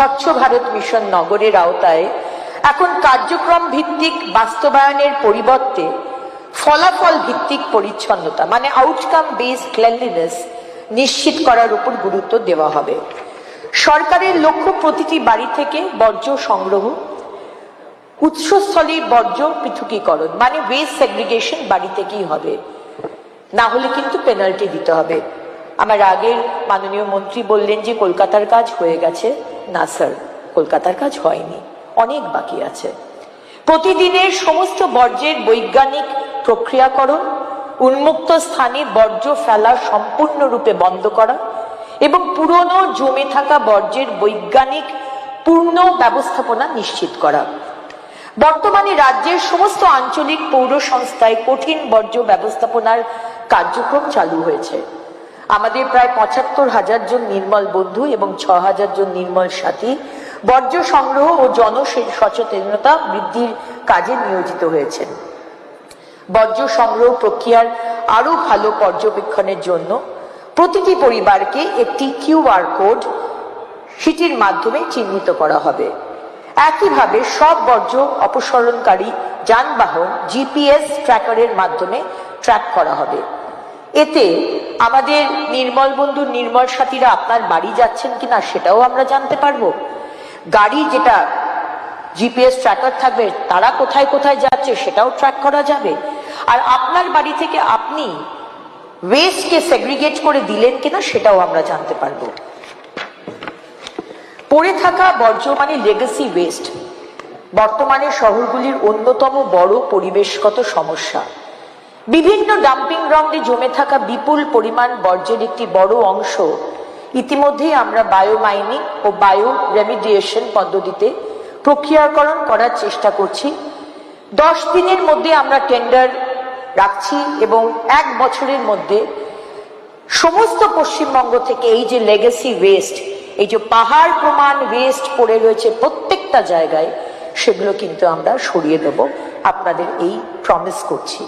স্বচ্ছ ভারত মিশন নগরের আওতায় এখন কার্যক্রম ভিত্তিক বাস্তবায়নের পরিবর্তে ফলাফল ভিত্তিক পরিচ্ছন্নতা মানে আউটকাম বেসড ক্লিনলিনেস নিশ্চিত করার উপর গুরুত্ব দেওয়া হবে। সরকারের লক্ষ্য প্রতিটি বাড়ি থেকে বর্জ্য সংগ্রহ, উৎসস্থলের বর্জ্য পৃথকীকরণ মানে ওয়েস্ট সেগ্রিগেশন বাড়ি থেকেই হবে, না হলে কিন্তু পেনাল্টি দিতে হবে। আমার আগের মাননীয় মন্ত্রী বললেন যে কলকাতার কাজ হয়ে গেছে। না স্যার, কলকাতার কাজ হয়নি, অনেক বাকি আছে। প্রতিদিনের সমস্ত বর্জ্যের বৈজ্ঞানিক প্রক্রিয়াকরণ, উন্মুক্ত স্থানে বর্জ্য ফেলা সম্পূর্ণরূপে বন্ধ করা এবং পুরনো জমে থাকা বর্জ্যের বৈজ্ঞানিক পূর্ণ ব্যবস্থাপনা নিশ্চিত করা। বর্তমানে রাজ্যের সমস্ত আঞ্চলিক পৌর সংস্থায় কঠিন বর্জ্য ব্যবস্থাপনার কার্যক্রম চালু হয়েছে। আমাদের প্রায় ৭৫,০০০ জন নির্মল বন্ধু এবং ৬,০০০ জন নির্মল সাথী বর্জ্য সংগ্রহ ও জনসচেতনতা বৃদ্ধির কাজে নিয়োজিত হয়েছেন। বর্জ্য সংগ্রহ প্রক্রিয়ার আরো ভালো পর্যবেক্ষণের জন্য প্রতিটি পরিবারকে একটি QR কোড সেটির মাধ্যমে চিহ্নিত করা হবে। একইভাবে সব বর্জ্য অপসারণকারী যানবাহন GPS ট্র্যাকারের মাধ্যমে ট্র্যাক করা হবে। এতে আমাদের নির্মল বন্ধু নির্মল সাথীরা আপনার বাড়ি যাচ্ছেন কিনা সেটাও আমরা জানতে পারবো। গাড়ি যেটা GPS ট্র্যাকার থাকবে তারা কোথায় কোথায় যাচ্ছে সেটাও ট্র্যাক করা যাবে। আর আপনার বাড়ি থেকে আপনি ওয়েস্টকে সেগ্রিগেট করে দিলেন কিনা সেটাও আমরা জানতে পারবো। পড়ে থাকা বর্জ্য মানে লেগাসি ওয়েস্ট বর্তমানে শহরগুলির অন্যতম বড় পরিবেশগত সমস্যা। বিভিন্ন ডাম্পিং গ্রাউন্ডে জমে থাকা বিপুল পরিমাণ বর্জ্যের একটি বড় অংশ ইতিমধ্যেই আমরা বায়োমাইনিং ও বায়ো রেমিডিয়েশন পদ্ধতিতে প্রক্রিয়াকরণ করার চেষ্টা করছি। 10 দিনের মধ্যে আমরা টেন্ডার রাখছি এবং 1 বছরের মধ্যে সমস্ত পশ্চিমবঙ্গ থেকে এই যে লেগেসি ওয়েস্ট, এই যে পাহাড় প্রমাণ ওয়েস্ট পড়ে রয়েছে প্রত্যেকটা জায়গায়, সেগুলো কিন্তু আমরা সরিয়ে দেব, আপনাদের এই প্রমিস করছি।